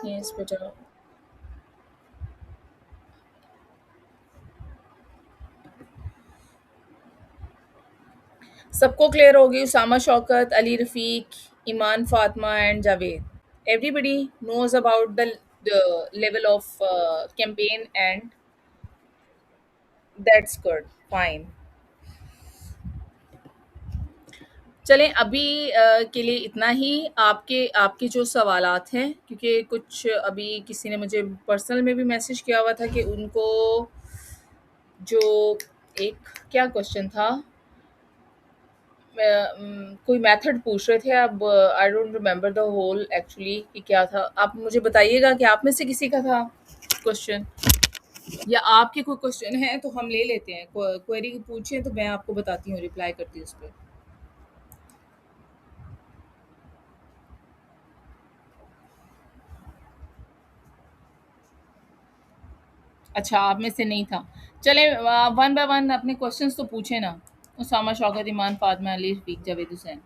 यस बेटा। सबको क्लियर हो गई? Usama Shaukat, Ali Rafiq, Iman Fatima and Javed, everybody knows about the level of campaign, and that's good, fine. चलें अभी के लिए इतना ही। आपके आपके जो सवालात हैं, क्योंकि कुछ अभी किसी ने मुझे पर्सनल में भी मैसेज किया हुआ था कि उनको जो एक क्या क्वेश्चन था, कोई मेथड पूछ रहे थे। अब I don't remember the whole actually कि क्या था। आप मुझे बताइएगा कि आप में से किसी का था क्वेश्चन, या आपके कोई क्वेश्चन है तो हम ले लेते हैं। क्वेरी पूछें तो मैं आपको बताती हूँ, रिप्लाई करती हूँ उस पर। अच्छा, आप में से नहीं था। चलें वन बाय वन अपने क्वेश्चंस तो पूछे ना। उसामा, शौकत, ईमान, फातिमा, अली, रफ़ीक, जावेद हुसैन।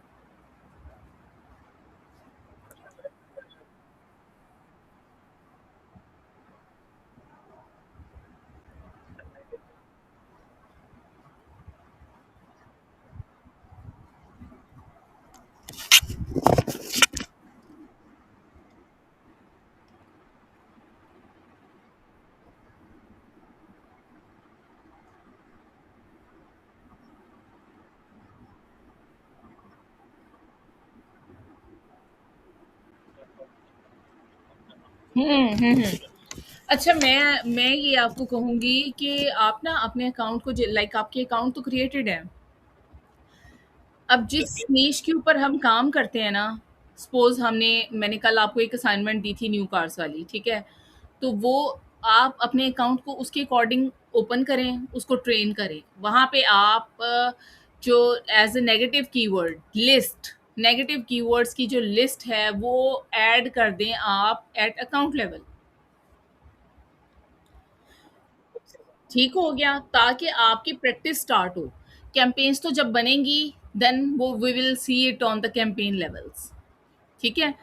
हुँ। अच्छा, मैं ये आपको कहूँगी कि आप ना अपने अकाउंट को ज लाइक आपके अकाउंट तो क्रिएटेड है। अब जिस नीश के ऊपर हम काम करते हैं ना, सपोज़ मैंने कल आपको एक असाइनमेंट दी थी न्यू कार्स वाली, ठीक है? तो वो आप अपने अकाउंट को उसके अकॉर्डिंग ओपन करें, उसको ट्रेन करें। वहाँ पे आप जो as a negative keyword list, negative keywords की जो लिस्ट है, वो ऐड कर दें आप एट अकाउंट लेवल। ठीक हो गया, ताकि आपकी प्रैक्टिस स्टार्ट हो। कैंपेन्स तो जब बनेंगी, देन वो we will see it on the campaign levels, ठीक है?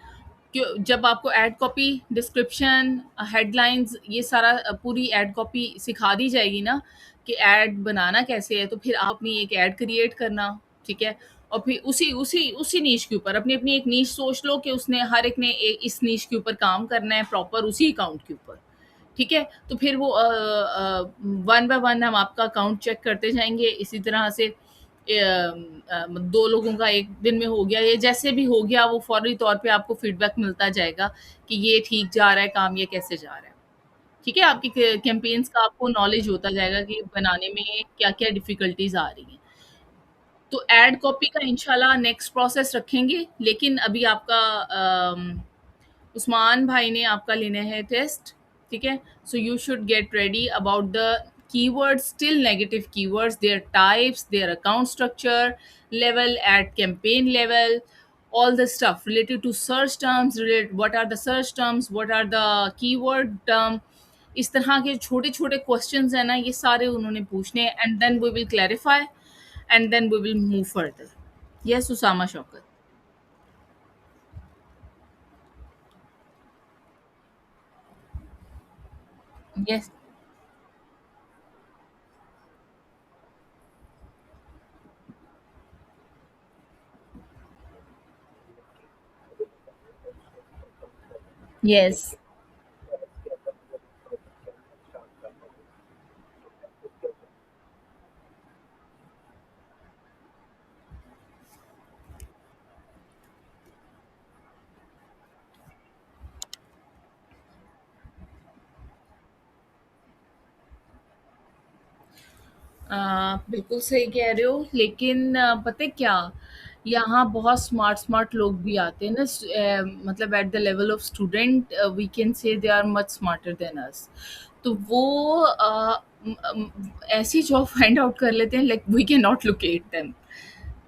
क्यों, जब आपको एड कॉपी, डिस्क्रिप्शन, हेडलाइंस, ये सारा पूरी एड कॉपी सिखा दी जाएगी ना कि एड बनाना कैसे है, तो फिर आप अपनी एक एड क्रिएट करना, ठीक है? और फिर उसी उसी उसी नीश के ऊपर अपनी अपनी एक नीश सोच लो कि उसने हर एक ने इस नीश के ऊपर काम करना है प्रॉपर उसी अकाउंट के ऊपर, ठीक है? तो फिर वो वन बाय वन हम आपका अकाउंट चेक करते जाएँगे। इसी तरह से 2 लोगों का 1 दिन में हो गया, या जैसे भी हो गया, वो फ़ौरी तौर पे आपको फीडबैक मिलता जाएगा कि ये ठीक जा रहा है काम, ये कैसे जा रहा है। ठीक है? आपकी कैंपेन्स का आपको नॉलेज होता जाएगा कि बनाने में क्या-क्या डिफ़िकल्टीज़ आ रही हैं। तो एड कॉपी का इंशाल्लाह नेक्स्ट प्रोसेस रखेंगे, लेकिन अभी आपका उस्मान भाई ने आपका लेना है टेस्ट, ठीक है? सो you should get ready about the keywords, still negative keywords, their types, their account structure, level at campaign level, all the stuff related to search terms, what are the search terms, what are the keyword term, इस तरह के छोटे छोटे questions है ना, ये सारे उन्होंने पूछने, and then we will clarify, and then we will move further. Yes Usama Shaukat. Yes. Yes. बिल्कुल सही कह रहे हो, लेकिन पता है क्या, यहाँ बहुत स्मार्ट स्मार्ट लोग भी आते हैं ना, मतलब at the level of student we can say they are much smarter than us. तो वो ऐसी जॉब फाइंड आउट कर लेते हैं, like we can not locate them.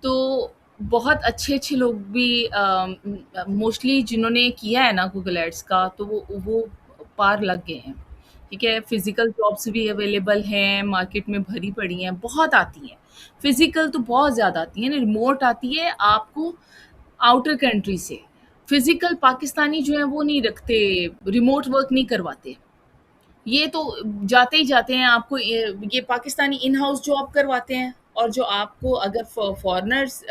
तो बहुत अच्छे-अच्छे लोग भी मोस्टली जिन्होंने किया है ना गूगल एड्स का, तो वो पार लग गए हैं। ठीक है? फिज़िकल जॉब्स भी अवेलेबल हैं, मार्केट में भरी पड़ी हैं, बहुत आती हैं। फिज़िकल तो बहुत ज़्यादा आती हैं, रिमोट आती है आपको आउटर कंट्री से। फिज़िकल पाकिस्तानी जो हैं वो नहीं रखते, रिमोट वर्क नहीं करवाते। ये तो जाते ही जाते हैं आपको, ये पाकिस्तानी इन हाउस जॉब करवाते हैं, और जो आपको अगर फॉरेनर्स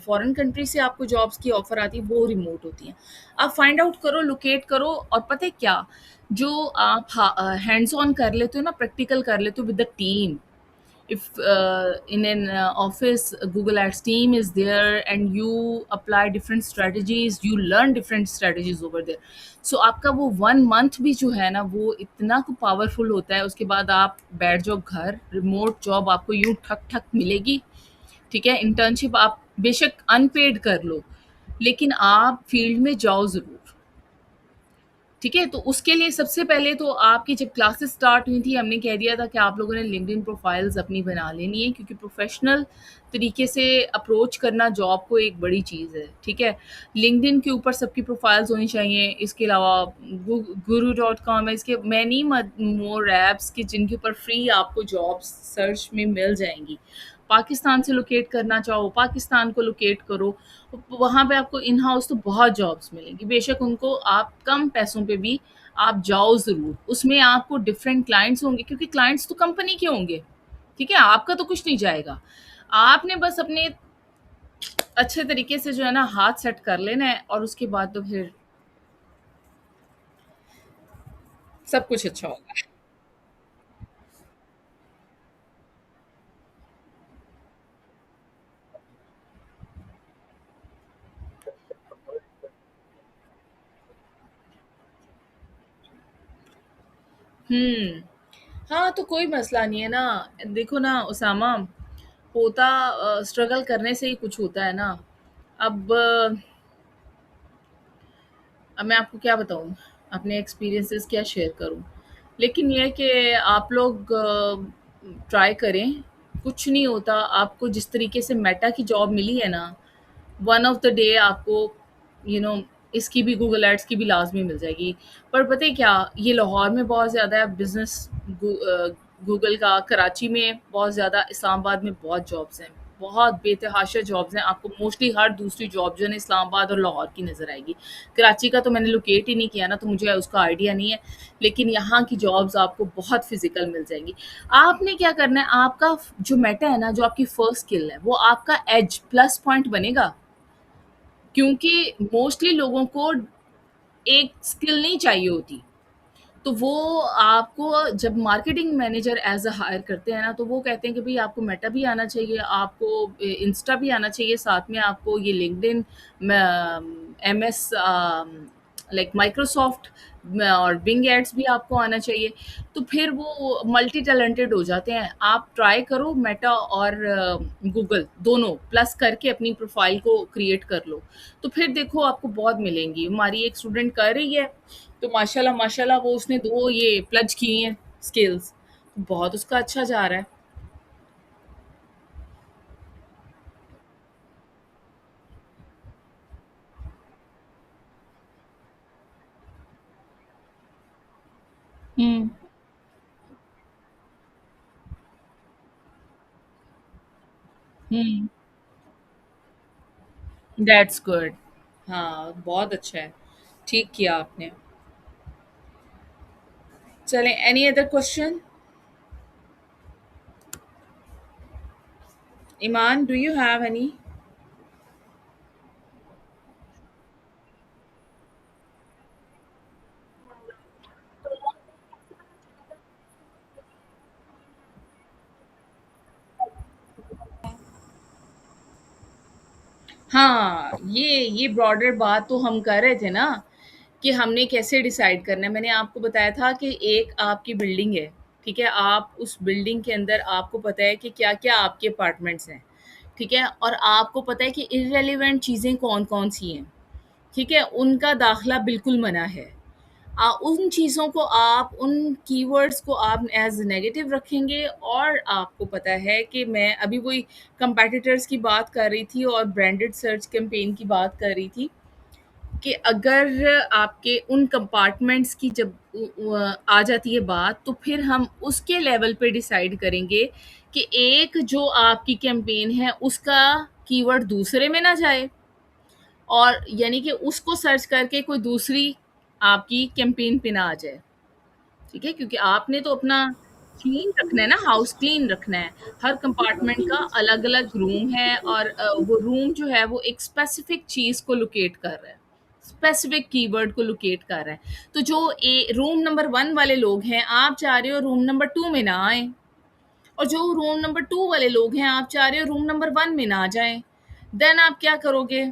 फॉरेन कंट्री से आपको जॉब्स की ऑफर आती है वो रिमोट होती हैं। आप फाइंड आउट करो, लोकेट करो, और पता है क्या, जो आप हैंड्स ऑन कर लेते हो ना, प्रैक्टिकल कर लेते हो with the team, if in an office Google Ads team is there and you apply different strategies, you learn different strategies over there. So आपका वो 1 मंथ भी जो है ना वो इतना को पावरफुल होता है, उसके बाद आप बैठ जाओ घर, रिमोट जॉब आपको यूं ठक ठक मिलेगी। ठीक है, इंटर्नशिप आप बेशक अनपेड कर लो, लेकिन आप फील्ड में जाओ जरूर। ठीक है, तो उसके लिए सबसे पहले तो आपकी जब क्लासेस स्टार्ट हुई थी, हमने कह दिया था कि आप लोगों ने लिंक्डइन प्रोफाइल्स अपनी बना लेनी है, क्योंकि प्रोफेशनल तरीके से अप्रोच करना जॉब को एक बड़ी चीज़ है। ठीक है, लिंक्डइन के ऊपर सबकी प्रोफाइल्स होनी चाहिए। इसके अलावा गुरु डॉट कॉम है, इसके मैनी मोर ऐप्स के जिनके ऊपर फ्री आपको जॉब्स सर्च में मिल जाएंगी। पाकिस्तान से लोकेट करना चाहो, पाकिस्तान को लोकेट करो, वहाँ पे आपको इन हाउस तो बहुत जॉब्स मिलेंगी। बेशक उनको आप कम पैसों पे भी आप जाओ ज़रूर। उसमें आपको डिफरेंट क्लाइंट्स होंगे, क्योंकि क्लाइंट्स तो कंपनी के होंगे। ठीक है? आपका तो कुछ नहीं जाएगा। आपने बस अपने अच्छे तरीके से जो है ना हाथ सेट कर लेना है, और उसके बाद तो फिर सब कुछ अच्छा होगा। हुँ। हाँ, तो कोई मसला नहीं है ना। देखो ना उसामा, होता स्ट्रगल करने से ही कुछ होता है ना। अब अब मैं आपको क्या बताऊँ? अपने एक्सपीरियंसेस क्या शेयर करूँ? लेकिन ये है कि आप लोग ट्राई करें, कुछ नहीं होता। आपको जिस तरीके से मेटा की जॉब मिली है ना, वन ऑफ द डे आपको यू नो इसकी भी, गूगल एड्स की भी लाज़मी मिल जाएगी। पर पता है क्या, ये लाहौर में बहुत ज़्यादा है बिज़नेस, गूगल का, कराची में बहुत ज़्यादा, इस्लामाबाद में बहुत जॉब्स हैं, बहुत बेतहाशा जॉब्स हैं। आपको मोस्टली हर दूसरी जॉब जो है ना इस्लामाबाद और लाहौर की नज़र आएगी। कराची का तो मैंने लोकेट ही नहीं किया ना, तो मुझे उसका आइडिया नहीं है, लेकिन यहाँ की जॉब्स आपको बहुत फिज़िकल मिल जाएँगी। आपने क्या करना है, आपका जो मेटा है ना, जो आपकी फर्स्ट स्किल है, वो आपका एज प्लस पॉइंट बनेगा। क्योंकि मोस्टली लोगों को एक स्किल नहीं चाहिए होती। तो वो आपको जब marketing manager as a hire करते हैं ना, तो वो कहते हैं कि भई आपको मेटा भी आना चाहिए, आपको इंस्टा भी आना चाहिए, साथ में आपको ये लिंक्डइन, एमएस लाइक माइक्रोसॉफ्ट और बिंग एड्स भी आपको आना चाहिए। तो फिर वो मल्टी टैलेंटेड हो जाते हैं। आप ट्राई करो मेटा और गूगल दोनों प्लस करके अपनी प्रोफाइल को क्रिएट कर लो। तो फिर देखो आपको बहुत मिलेंगी। हमारी एक स्टूडेंट कर रही है, तो माशाल्लाह माशाल्लाह वो उसने 2 ये प्लज की हैं स्किल्स, बहुत उसका अच्छा जा रहा है। Hmm, hmm, that's good. हाँ, बहुत अच्छा है। ठीक किया आपने। चलें, any other question? Iman, do you have any? हाँ, ये ब्रॉडर बात तो हम कर रहे थे ना, कि हमने कैसे डिसाइड करना है। मैंने आपको बताया था कि एक आपकी बिल्डिंग है, ठीक है? आप उस बिल्डिंग के अंदर आपको पता है कि क्या-क्या आपके अपार्टमेंट्स हैं, ठीक है? और आपको पता है कि इर्रेलेवेंट चीज़ें कौन-कौन सी हैं, ठीक है? उनका दाखिला बिल्कुल मना है। उन चीज़ों को आप उन कीवर्ड्स को आप एज़ नेगेटिव रखेंगे, और आपको पता है कि मैं अभी वही कम्पेटिटर्स की बात कर रही थी और ब्रांडेड सर्च कैंपेन की बात कर रही थी, कि अगर आपके उन कंपार्टमेंट्स की जब आ जाती है बात, तो फिर हम उसके लेवल पे डिसाइड करेंगे कि एक जो आपकी कैंपेन है उसका कीवर्ड दूसरे में ना जाए, और यानी कि उसको सर्च करके कोई दूसरी आपकी कैंपेन पे ना आ जाए, ठीक है? क्योंकि आपने तो अपना क्लीन रखना है ना, हाउस क्लीन रखना है। हर कंपार्टमेंट का अलग-अलग रूम है, और वो रूम जो है वो एक स्पेसिफिक चीज़ को लोकेट कर रहा है, स्पेसिफिक कीवर्ड को लोकेट कर रहा है। तो जो रूम नंबर 1 वाले लोग हैं, आप चाह रहे हो रूम नंबर 2 में ना आएँ, और जो रूम नंबर 2 वाले लोग हैं, आप चाह रहे हो रूम नंबर 1 में ना जाएँ। देन आप क्या करोगे?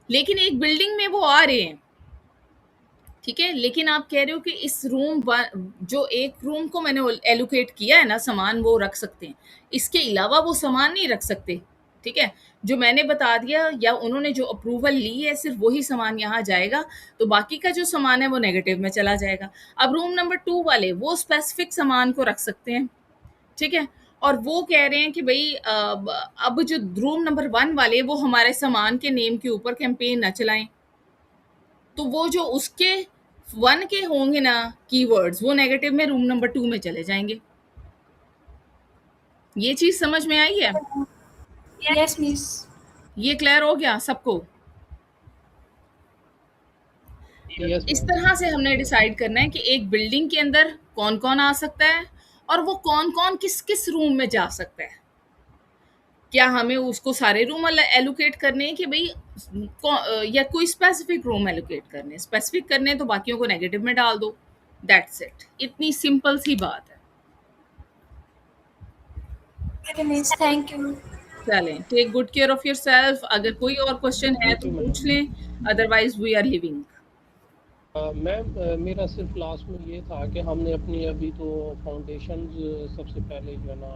लेकिन एक बिल्डिंग में वो आ रहे हैं, ठीक है? लेकिन आप कह रहे हो कि इस जो एक रूम को मैंने एलोकेट किया है ना सामान, वो रख सकते हैं। इसके अलावा वो सामान नहीं रख सकते, ठीक है? जो मैंने बता दिया या उन्होंने जो अप्रूवल ली है, सिर्फ़ वही सामान यहाँ जाएगा, तो बाकी का जो सामान है वो नेगेटिव में चला जाएगा। अब रूम नंबर 2 वाले वो स्पेसिफ़िक सामान को रख सकते हैं, ठीक है? और वो कह रहे हैं कि भई अब जो रूम नंबर 1 वाले वो हमारे सामान के नेम के ऊपर कैंपेन ना चलाएँ। तो वो जो उसके 1 के होंगे ना कीवर्ड्स, वो नेगेटिव में रूम नंबर 2 में चले जाएँगे। ये चीज़ समझ में आई है? Yes miss. ये क्लियर हो गया सबको? यस इस मैम। तरह से हमने डिसाइड करना है कि एक बिल्डिंग के अंदर कौन-कौन आ सकता है, और वो कौन-कौन किस-किस रूम में जा सकता है। क्या हमें उसको सारे रूम एलोकेट करने हैं, कि भई या कोई स्पेसिफिक रूम एलोकेट करने हैं? स्पेसिफिक करने हैं तो बाकियों को नेगेटिव में डाल दो। That's it. इतनी सिंपल सी बात है। Okay miss, thank you. चलें, take good care of yourself. अगर कोई और क्वेश्चन है यू तो टू पूछ मैम। लें, otherwise we are living. Ma'am, मेरा सिर्फ लास्ट में ये था कि हमने अपनी अभी तो फाउंडेशंस सबसे पहले जो है ना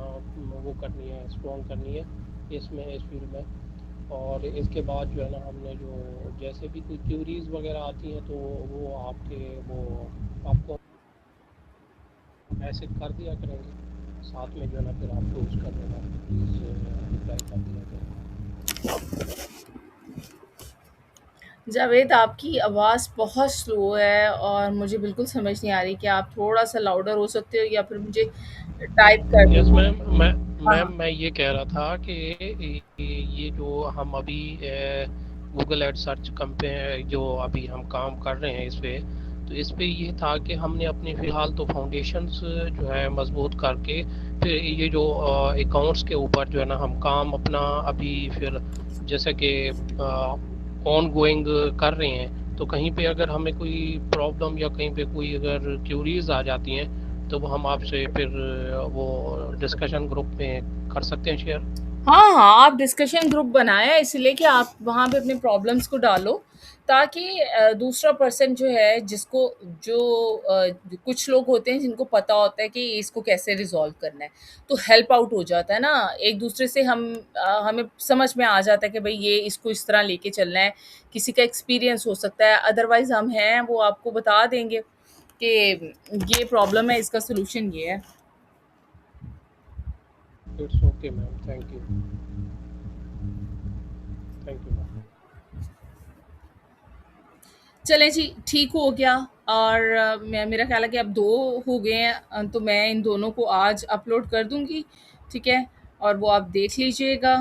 वो करनी है, स्ट्रॉन्ग करनी है इसमें, इस फील्ड में। और इसके बाद जो है ना हमने जो जैसे भी कोई क्यूरीज वगैरह आती हैं तो वो आपको मैसेज कर दिया करेंगे, साथ में जो है ना फिर आपको उसका जो है ना प्लीज़ रिप्लाई कर दिया करें। जावेद, आपकी आवाज़ बहुत स्लो है और मुझे बिल्कुल समझ नहीं आ रही कि आप थोड़ा-सा लाउडर हो सकते हो, या फिर मुझे टाइप कर यस दो। मैम। हाँ, मैं ये कह रहा था कि ये जो हम अभी गूगल एड सर्च कंपे जो अभी हम काम कर रहे हैं इस पे, तो इस पे ये था कि हमने अपनी फ़िलहाल तो फाउंडेशंस जो है मज़बूत करके फिर ये जो अकाउंट्स के ऊपर जो है ना हम काम अपना अभी फिर जैसे कि ऑन गोइंग कर रहे हैं। तो कहीं पे अगर हमें कोई प्रॉब्लम या कहीं पे कोई अगर क्यूरीज आ जाती हैं तो वो हम आपसे फिर वो डिस्कशन ग्रुप में कर सकते हैं शेयर। हाँ, हाँ, आप डिस्कशन ग्रुप बनाया है इसलिए कि आप वहाँ पे अपने प्रॉब्लम्स को डालो, ताकि दूसरा पर्सन जो है जिसको जो कुछ लोग होते हैं जिनको पता होता है कि इसको कैसे रिज़ॉल्व करना है, तो हेल्प आउट हो जाता है ना, एक-दूसरे से हमें समझ में आ जाता है कि भई ये इसको इस तरह लेके चलना है, किसी का एक्सपीरियंस हो सकता है, अदरवाइज़ हम हैं वो आपको बता देंगे कि ये प्रॉब्लम है, इसका सॉल्यूशन ये है। It's okay ma'am, thank you. Thank you ma'am. चलें जी, ठीक हो गया। और मैं मेरा ख़्याल है कि अब 2 हो गए हैं, तो मैं इन दोनों को आज अपलोड कर दूँगी, ठीक है? और वो आप देख लीजिएगा।